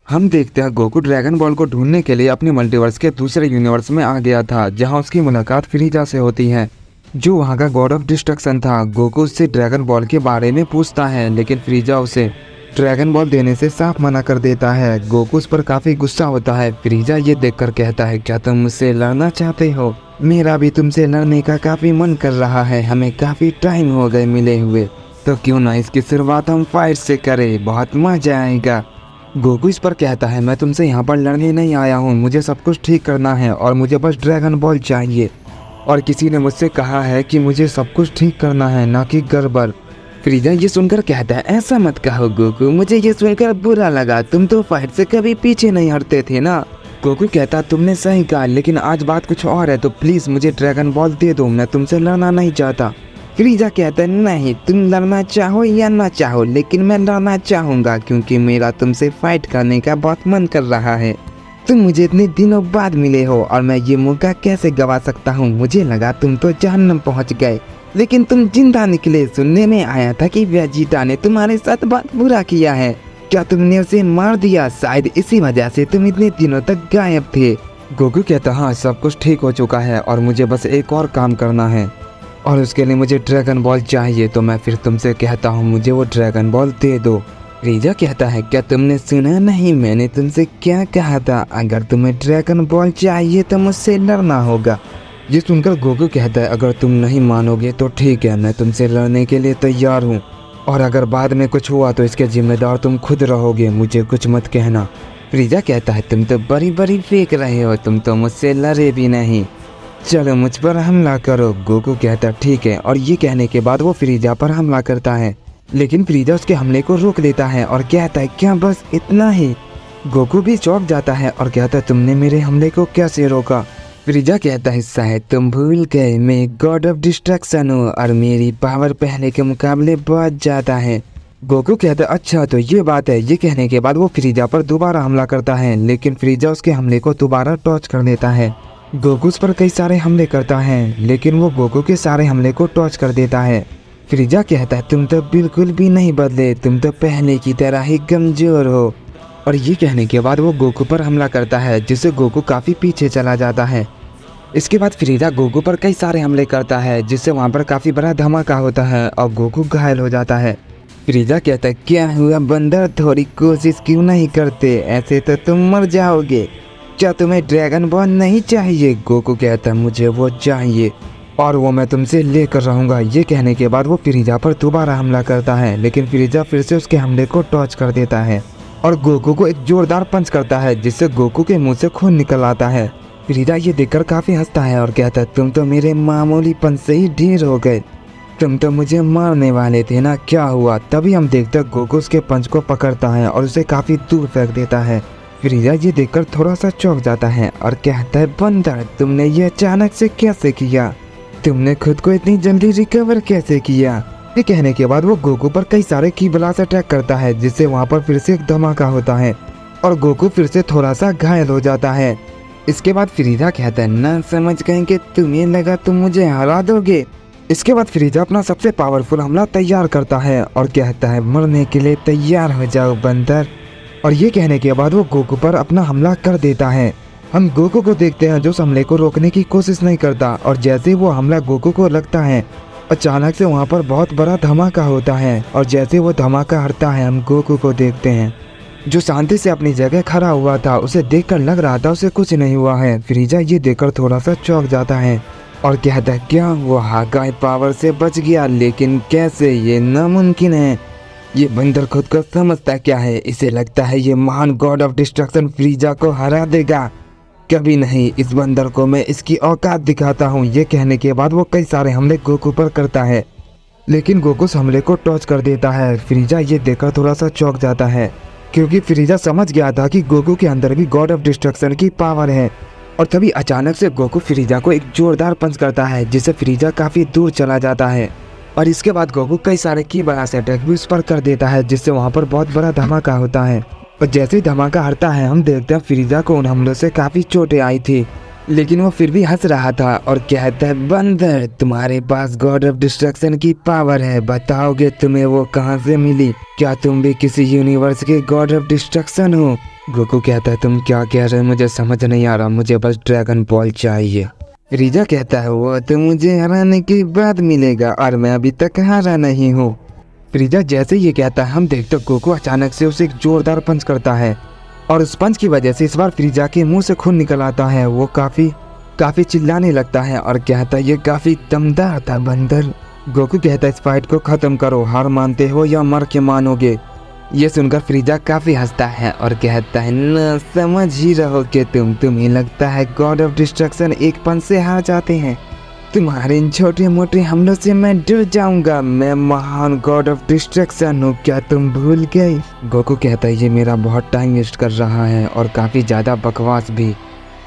हम देखते हैं गोकू ड्रैगन बॉल को ढूंढने के लिए अपने मल्टीवर्स के दूसरे यूनिवर्स में आ गया था, जहां उसकी मुलाकात फ्रीजा से होती है, जो वहां का गॉड ऑफ डिस्ट्रक्शन था। गोकू उससे ड्रैगन बॉल के बारे में पूछता है, लेकिन फ्रीजा उसे ड्रैगन बॉल देने से साफ मना कर देता है। गोकू उस पर काफी गुस्सा होता है। फ्रीजा ये देखकर कहता है, क्या तुम मुझसे लड़ना चाहते हो? मेरा भी तुमसे लड़ने का काफी मन कर रहा है। हमें काफी टाइम हो गए मिले हुए, तो क्यों ना इसकी शुरुआत हम फाइट से करें, बहुत मजा आएगा। गोकू इस पर कहता है, मैं तुमसे यहाँ पर लड़ने नहीं आया हूँ, मुझे सब कुछ ठीक करना है और मुझे बस ड्रैगन बॉल चाहिए। और किसी ने मुझसे कहा है कि मुझे सब कुछ ठीक करना है, ना कि गड़बड़। फ्रीजा ये सुनकर कहता है, ऐसा मत कहो गोकू, मुझे ये सुनकर बुरा लगा। तुम तो फाइट से कभी पीछे नहीं हटते थे ना। गोकू कहता, तुमने सही कहा, लेकिन आज बात कुछ और है, तो प्लीज मुझे ड्रैगन बॉल दे दो, मैं तुमसे लड़ना नहीं चाहता। फ्रीजा कहता है, नहीं, तुम लड़ना चाहो या ना चाहो, लेकिन मैं लड़ना चाहूंगा, क्योंकि मेरा तुमसे फाइट करने का बहुत मन कर रहा है। तुम मुझे इतने दिनों बाद मिले हो और मैं ये मौका कैसे गवा सकता हूँ। मुझे लगा तुम तो जहन्नम पहुँच गए, लेकिन तुम जिंदा निकले। सुनने में आया था कि वेजिटा ने तुम्हारे साथ बहुत बुरा किया है। क्या तुमने उसे मार दिया? शायद इसी वजह से तुम इतने दिनों तक गायब थे। गोकू कहता, हाँ, सब कुछ ठीक हो चुका है और मुझे बस एक और काम करना है, और उसके लिए मुझे ड्रैगन बॉल चाहिए। तो मैं फिर तुमसे कहता हूँ, मुझे वो ड्रैगन बॉल दे दो। फ्रीजा कहता है, क्या तुमने सुना नहीं मैंने तुमसे क्या कहा था? अगर तुम्हें ड्रैगन बॉल चाहिए तो मुझसे लड़ना होगा। ये सुनकर गोकू कहता है, अगर तुम नहीं मानोगे तो ठीक है, मैं तुमसे लड़ने के लिए तैयार हूँ, और अगर बाद में कुछ हुआ तो इसके जिम्मेदार तुम खुद रहोगे, मुझे कुछ मत कहना। फ्रीजा कहता है, तुम तो बड़ी बड़ी फेंक रहे हो, तुम तो मुझसे लड़े भी नहीं, चलो मुझ पर हमला करो। गोकू कहता, ठीक है, और ये कहने के बाद वो फ्रीजा पर हमला करता है, लेकिन फ्रीजा उसके हमले को रोक लेता है और कहता है, क्या बस इतना ही? गोकू भी चौंक जाता है और कहता है, तुमने मेरे हमले को कैसे रोका? फ्रीजा कहता है, शायद तुम भूल गए, मैं गॉड ऑफ डिस्ट्रक्शन हूँ और मेरी पावर पहले के मुकाबले बहुत ज़्यादा है। गोकू कहता है, अच्छा तो ये बात है। ये कहने के बाद वो फ्रीजा पर दोबारा हमला करता है, लेकिन फ्रीजा उसके हमले को दोबारा टॉच कर देता है। गोकू उस पर कई सारे हमले करता है, लेकिन वो गोकू के सारे हमले को टॉच कर देता है। फ्रीजा कहता है, तुम तो बिल्कुल भी नहीं बदले, तुम तो पहले की तरह ही कमजोर हो। और ये कहने के बाद वो गोकू पर हमला करता है, जिससे गोकू काफ़ी पीछे चला जाता है। इसके बाद फ्रीजा गोकू पर कई सारे हमले करता है, जिससे वहाँ पर काफ़ी बड़ा धमाका होता है और गोकू घायल हो जाता है। फ्रीजा कहता है, क्या हुआ बंदर, थोड़ी कोशिश क्यों नहीं करते? ऐसे तो तुम मर जाओगे। क्या तुम्हें ड्रैगन बॉल नहीं चाहिए? गोकू कहता है, मुझे वो चाहिए और वो मैं तुमसे लेकर रहूँगा। ये कहने के बाद वो फ्रीजा पर दोबारा हमला करता है, लेकिन फ्रीजा फिर से उसके हमले को टॉच कर देता है और गोकू को एक जोरदार पंच करता है, जिससे गोकू के मुंह से खून निकल आता है। फ्रीजा ये देखकर काफ़ी हंसता है और कहता है, तुम तो मेरे मामूली पंच से ही ढेर हो गए, तुम तो मुझे मारने वाले थे ना, क्या हुआ? तभी हम देखते गोकू उसके पंच को पकड़ता है और उसे काफ़ी दूर फेंक देता है। फ्रीजा ये देखकर थोड़ा सा चौंक जाता है और कहता है, बंदर, तुमने ये अचानक से कैसे किया? तुमने खुद को इतनी जल्दी रिकवर कैसे किया? ये कहने के बाद वो गोकू पर कई सारे की ब्लास्ट अटैक करता है, जिससे वहाँ पर फिर से एक धमाका होता है और गोकू फिर से थोड़ा सा घायल हो जाता है। इसके बाद फ्रीजा कहता है, ना समझ गए कि तुम्हें लगा तुम मुझे हरा दोगे। इसके बाद फ्रीजा अपना सबसे पावरफुल हमला तैयार करता है और कहता है, मरने के लिए तैयार हो जाओ बंदर। और ये कहने के बाद वो गोकू पर अपना हमला कर देता है। हम गोकू को देखते हैं जो उस हमले को रोकने की कोशिश नहीं करता, और जैसे वो हमला गोकू को लगता है, अचानक से वहाँ पर बहुत बड़ा धमाका होता है और जैसे वो धमाका हटता है, हम गोकू को देखते हैं जो शांति से अपनी जगह खड़ा हुआ था। उसे देखकर लग रहा था उसे कुछ नहीं हुआ है। फ्रीजा ये देखकर थोड़ा सा चौंक जाता है और कहता है, क्या वो हागाई पावर से बच गया? लेकिन कैसे? ये नामुमकिन है। ये बंदर खुद को समझता क्या है? इसे लगता है ये महान गॉड ऑफ डिस्ट्रक्शन फ्रीजा को हरा देगा। कभी नहीं, इस बंदर को मैं इसकी औकात दिखाता हूँ। ये कहने के बाद वो कई सारे हमले गोकू पर करता है, लेकिन गोकू उस हमले को टॉच कर देता है। फ्रीजा ये देखकर थोड़ा सा चौंक जाता है, क्योंकि फ्रीजा समझ गया था कि गोकू के अंदर भी गॉड ऑफ डिस्ट्रक्शन की पावर है। और तभी अचानक से गोकू फ्रीजा को एक जोरदार पंच करता है, जिससे फ्रीजा काफ़ी दूर चला जाता है। और इसके बाद गोकू कई सारे की बड़ा से अटैक भी उस पर कर देता है, जिससे वहाँ पर बहुत बड़ा धमाका होता है। और जैसे ही धमाका हटता है, हम देखते हैं फ्रीजा को उन हमलों से काफ़ी चोटें आई थी, लेकिन वो फिर भी हंस रहा था और कहता है, बंदर, तुम्हारे पास गॉड ऑफ डिस्ट्रक्शन की पावर है, बताओगे तुम्हें वो कहाँ से मिली? क्या तुम भी किसी यूनिवर्स के गॉड ऑफ डिस्ट्रक्शन हो? गोकू कहता है तुम क्या कह रहे हो, मुझे समझ नहीं आ रहा, मुझे बस ड्रैगन बॉल चाहिए। फ्रीजा कहता है वो तो मुझे हराने के बाद मिलेगा और मैं अभी तक हारा नहीं हूँ। फ्रीजा जैसे ये कहता है हम देखते गोकू अचानक से उसे एक जोरदार पंच करता है और उस पंच की वजह से इस बार फ्रीजा के मुंह से खून निकल आता है। वो काफी चिल्लाने लगता है और कहता है ये काफी दमदार था बंदर। गोकू कहता है इस फाइट को खत्म करो, हार मानते हो या मर के मानोगे। ये सुनकर फ्रीजा काफी हंसता है और कहता है न समझ ही रहो कि तुम्हें लगता है गॉड ऑफ डिस्ट्रक्शन एक पंच से हार जाते हैं। तुम्हारे इन छोटे मोटे हमलों से मैं डर जाऊंगा, मैं महान गॉड ऑफ डिस्ट्रक्शन हूँ, क्या तुम भूल गए। गोकू कहता है ये मेरा बहुत टाइम वेस्ट कर रहा है और काफी ज्यादा बकवास भी।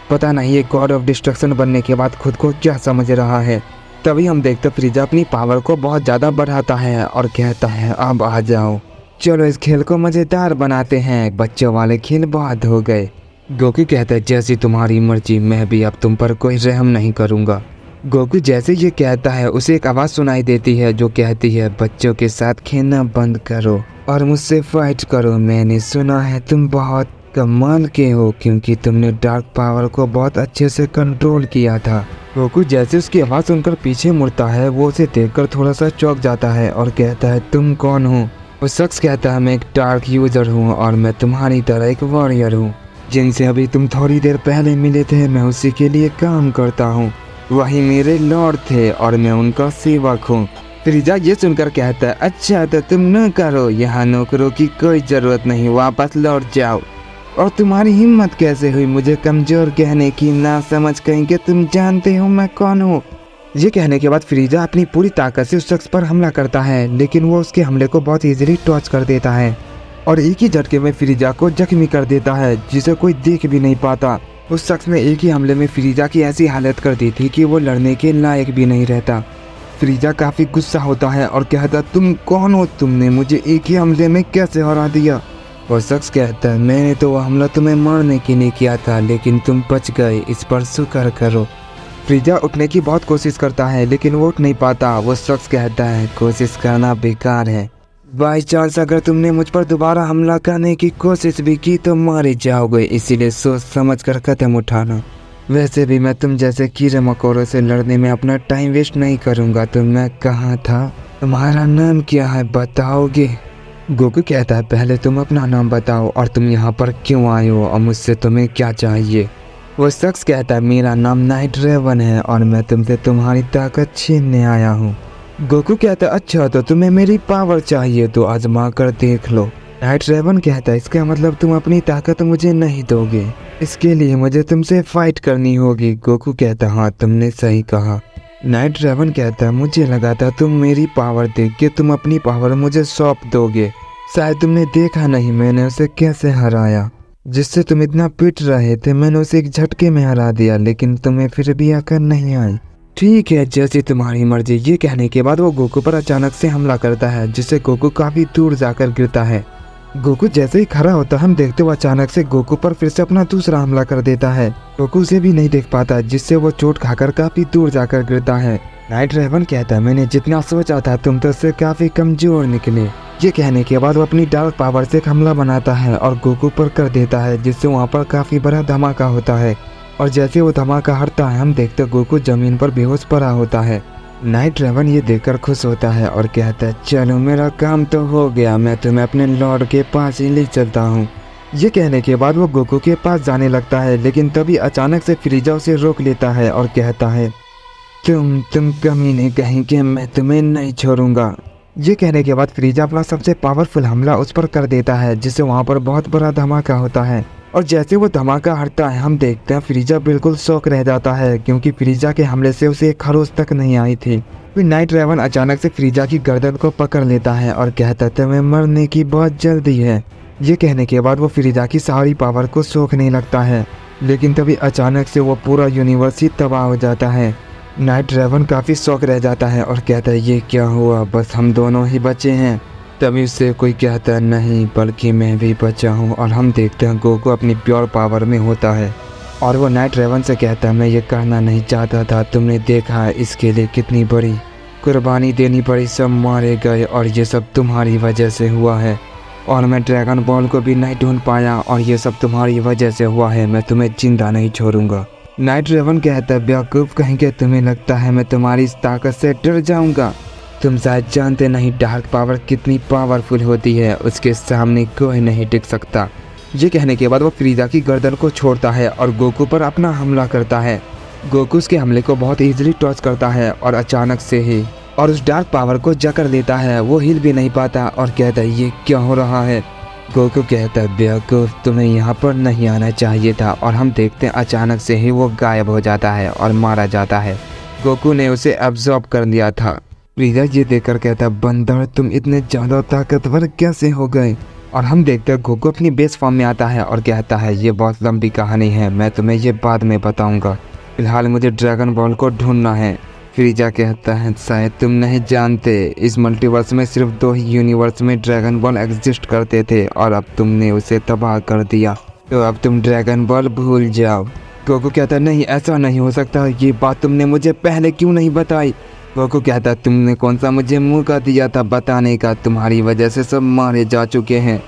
पता नहीं ये गॉड ऑफ डिस्ट्रक्शन बनने के बाद खुद को क्या समझ रहा है। तभी हम देखते फ्रीजा अपनी पावर को बहुत ज़्यादा बढ़ाता है और कहता है अब आ जाओ, चलो इस खेल को मज़ेदार बनाते हैं, बच्चों वाले खेल बहुत हो गए। गोकू कहता है जैसी तुम्हारी मर्जी, मैं भी अब तुम पर कोई रहम नहीं करूँगा। गोकू जैसे ये कहता है उसे एक आवाज़ सुनाई देती है जो कहती है बच्चों के साथ खेलना बंद करो और मुझसे फाइट करो। मैंने सुना है तुम बहुत कमाल के हो क्योंकि तुमने डार्क पावर को बहुत अच्छे से कंट्रोल किया था। गोकू जैसे उसकी आवाज़ सुनकर पीछे मुड़ता है वो उसे देखकर थोड़ा सा चौंक जाता है और कहता है तुम कौन हो। वो शख्स कहता है मैं एक डार्क यूजर हूँ और मैं तुम्हारी तरह एक वॉरियर हूँ, जिनसे अभी तुम थोड़ी देर पहले मिले थे। मैं उसी के लिए काम करता हूँ, वही मेरे लॉर्ड थे और मैं उनका सेवक हूँ। फ्रीजा ये सुनकर कहता है अच्छा तो तुम न करो, यहाँ नौकरों की कोई ज़रूरत नहीं, वापस लौट जाओ। और तुम्हारी हिम्मत कैसे हुई मुझे कमज़ोर कहने की, ना समझ कहेंगे तुम जानते हो मैं कौन हूँ। ये कहने के बाद फ्रीजा अपनी पूरी ताकत से उस शख्स पर हमला करता है लेकिन वो उसके हमले को बहुत इजीली टॉच कर देता है और एक ही झटके में फ्रीजा को जख्मी कर देता है जिसे कोई देख भी नहीं पाता। उस शख्स ने एक ही हमले में फ्रीजा की ऐसी हालत कर दी थी कि वो लड़ने के लायक भी नहीं रहता। फ्रीजा काफ़ी गुस्सा होता है और कहता तुम कौन हो, तुमने मुझे एक ही हमले में कैसे हरा दिया। वो शख्स कहता है मैंने तो वो हमला तुम्हें मारने के लिए किया था लेकिन तुम बच गए, इस पर शुक्र करो। फ्रीजा उठने की बहुत कोशिश करता है लेकिन वो उठ नहीं पाता। वो शख्स कहता है कोशिश करना बेकार है, बाई चांस अगर तुमने मुझ पर दोबारा हमला करने की कोशिश भी की तो मारे जाओगे, इसीलिए सोच समझ कर कदम उठाना। वैसे भी मैं तुम जैसे कीड़े मकोड़ों से लड़ने में अपना टाइम वेस्ट नहीं करूँगा। तो मैं कहाँ था, तुम्हारा नाम क्या है बताओगे। गोकू कहता है पहले तुम अपना नाम बताओ और तुम यहाँ पर क्यों आए हो और मुझसे तुम्हें क्या चाहिए। वो शख्स कहता है मेरा नाम नाइट रेवन है और मैं तुमसे तुम्हारी ताकत छीनने आया हूँ। गोकू कहता है अच्छा तो तुम्हें मेरी पावर चाहिए तो आजमा कर देख लो। नाइट रेवन कहता है इसका मतलब तुम अपनी ताकत मुझे नहीं दोगे, इसके लिए मुझे तुमसे फाइट करनी होगी। गोकू कहता है हाँ तुमने सही कहा। नाइट रेवन कहता है मुझे लगा था तुम मेरी पावर देख के तुम अपनी पावर मुझे सौंप दोगे, शायद तुमने देखा नहीं मैंने उसे कैसे हराया, जिससे तुम इतना पिट रहे थे मैंने उसे एक झटके में हरा दिया लेकिन तुम्हें फिर भी आकर नहीं आई। ठीक है जैसी तुम्हारी मर्जी। ये कहने के बाद वो गोकू पर अचानक से हमला करता है जिससे गोकू काफी दूर जाकर गिरता है। गोकू जैसे ही खड़ा होता है हम देखते हुए अचानक से गोकू पर फिर से अपना दूसरा हमला कर देता है। गोकू उसे भी नहीं देख पाता जिससे वो चोट खाकर काफी दूर जाकर गिरता है। नाइट रेवन कहता है मैंने जितना सोचा था तुम तो उससे काफी कमजोर निकले। ये कहने के बाद वो अपनी डार्क पावर से एक हमला बनाता है और गोकू पर कर देता है जिससे वहाँ पर काफी बड़ा धमाका होता है और जैसे वो धमाका हटता है हम देखते गोकू जमीन पर बेहोश पड़ा होता है। नाइट रेवन ये देखकर खुश होता है और कहता है चलो मेरा काम तो हो गया, मैं तुम्हें अपने लॉर्ड के पास ही ले चलता हूँ। ये कहने के बाद वो गोकू के पास जाने लगता है लेकिन तभी अचानक से फ्रीजा उसे रोक लेता है और कहता है तुम कमीने कहेंगे, मैं तुम्हें नहीं छोड़ूंगा। ये कहने के बाद फ्रीजा अपना सबसे पावरफुल हमला उस पर कर देता है जिससे वहाँ पर बहुत बड़ा धमाका होता है और जैसे वो धमाका हटता है हम देखते हैं फ्रीजा बिल्कुल शॉक रह जाता है क्योंकि फ्रीजा के हमले से उसे एक खरोच तक नहीं आई थी। फिर नाइट रेवन अचानक से फ्रीजा की गर्दन को पकड़ लेता है और कहता है तुम्हें मरने की बहुत जल्दी है। ये कहने के बाद वो फ्रीजा की सारी पावर को सोखने लगता है लेकिन तभी अचानक से वो पूरा यूनिवर्स ही तबाह हो जाता है। नाइट रेवन काफ़ी शौक रह जाता है और कहता है ये क्या हुआ, बस हम दोनों ही बचे हैं। तभी उससे कोई कहता है नहीं बल्कि मैं भी बचा हूँ और हम देखते हैं गोकू अपनी प्योर पावर में होता है और वो नाइट रेवन से कहता है मैं ये करना नहीं चाहता था, तुमने देखा है इसके लिए कितनी बड़ी कुर्बानी देनी पड़ी, सब मारे गए और ये सब तुम्हारी वजह से हुआ है। और मैं ड्रैगन बॉल को भी नहीं ढूंढ पाया और ये सब तुम्हारी वजह से हुआ है। मैं तुम्हें जिंदा नहीं छोड़ूंगा। नाइट रेवन कहता है, बेवकूफ़ कहेंगे, तुम्हें लगता है मैं तुम्हारी इस ताकत से डर जाऊंगा? तुम शायद जानते नहीं डार्क पावर कितनी पावरफुल होती है, उसके सामने कोई नहीं टिक सकता। ये कहने के बाद वो फ्रीजा की गर्दन को छोड़ता है और गोकू पर अपना हमला करता है। गोकू उसके हमले को बहुत इजीली टॉस करता है और अचानक से ही और उस डार्क पावर को जकड़ लेता है। वो हिल भी नहीं पाता और कहता है, ये क्या हो रहा है? गोकू कहता है, बेवकूफ़, तुम्हें यहाँ पर नहीं आना चाहिए था। और हम देखते हैं अचानक से ही वो गायब हो जाता है और मारा जाता है। गोकू ने उसे अब्सॉर्ब कर लिया था। फ्रीजा ये देखकर कहता है, बंदर, तुम इतने ज़्यादा ताकतवर कैसे हो गए? और हम देखते हैं गोकू अपनी बेस फॉर्म में आता है और कहता है, ये बहुत लंबी कहानी है, मैं तुम्हें ये बाद में बताऊंगा। फिलहाल मुझे ड्रैगन बॉल को ढूंढना है। फ्रीजा कहता है, शायद तुम नहीं जानते, इस मल्टीवर्स में सिर्फ 2 ही यूनिवर्स में ड्रैगन बॉल एग्जिस्ट करते थे और अब तुमने उसे तबाह कर दिया, तो अब तुम ड्रैगन बॉल भूल जाओ। गोकू कहता है, नहीं, ऐसा नहीं हो सकता, ये बात तुमने मुझे पहले क्यों नहीं बताई? गोकू कहता है, तुमने कौन सा मुझे मौका दिया था बताने का? तुम्हारी वजह से सब मारे जा चुके हैं।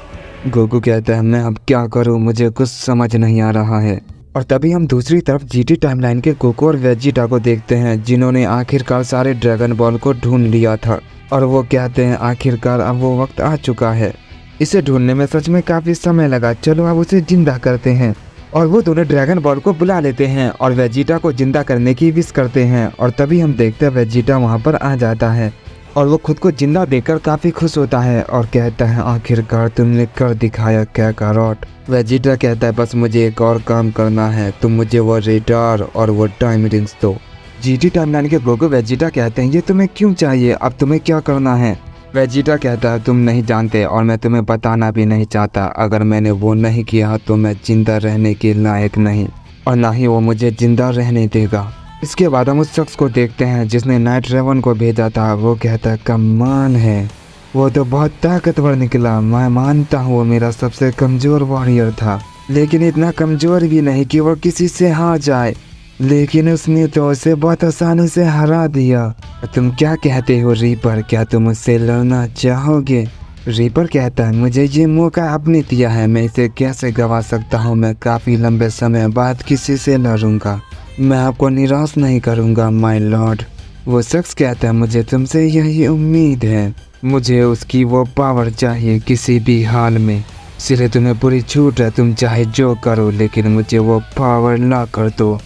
गोकू कहता है, मैं अब क्या करूं, मुझे कुछ समझ नहीं आ रहा है। और तभी हम दूसरी तरफ जीटी टाइमलाइन के गोकू और वेजिटा को देखते हैं, जिन्होंने आखिरकार सारे ड्रैगन बॉल को ढूंढ लिया था। और वो कहते हैं, आखिरकार अब वो वक्त आ चुका है। इसे ढूंढने में सच में काफ़ी समय लगा, चलो अब उसे जिंदा करते हैं। और वो दोनों ड्रैगन बॉल को बुला लेते हैं और वेजिटा को जिंदा करने की विश करते हैं। और तभी हम देखते हैं वेजिटा वहाँ पर आ जाता है और वो खुद को जिंदा देखकर काफ़ी खुश होता है और कहता है, आखिरकार तुमने कर दिखाया काकारोट। वेजिटा कहता है, बस मुझे एक और काम करना है, तुम मुझे वो रेडार और वो टाइम रिंग्स दो। जीटी टाइमलाइन के गोकू वेजिटा कहते हैं, ये तुम्हें क्यों चाहिए, अब तुम्हें क्या करना है? वेजिटा कहता है, तुम नहीं जानते और मैं तुम्हें बताना भी नहीं चाहता। अगर मैंने वो नहीं किया तो मैं जिंदा रहने के लायक नहीं और ना ही वो मुझे जिंदा रहने देगा। इसके बाद हम उस शख्स को देखते हैं जिसने नाइट रेवन को भेजा था। वो कहता है, कमान है, वो तो बहुत ताकतवर निकला, मैं मानता हूँ वो मेरा सबसे कमज़ोर वॉरियर था, लेकिन इतना कमज़ोर भी नहीं कि वो किसी से हार जाए। लेकिन उसने तो उसे बहुत आसानी से हरा दिया। तुम क्या कहते हो रीपर, क्या तुम उससे लड़ना चाहोगे? रीपर कहता है, मुझे ये मौका आपने दिया है, मैं इसे कैसे गवा सकता हूँ? मैं काफ़ी लंबे समय बाद किसी से लड़ूंगा, मैं आपको निराश नहीं करूँगा माय लॉर्ड। वो शख्स कहता है, मुझे तुमसे यही उम्मीद है, मुझे उसकी वो पावर चाहिए किसी भी हाल में। इसलिए तुम्हें पूरी छूट है, तुम चाहे जो करो, लेकिन मुझे वो पावर ला कर दो।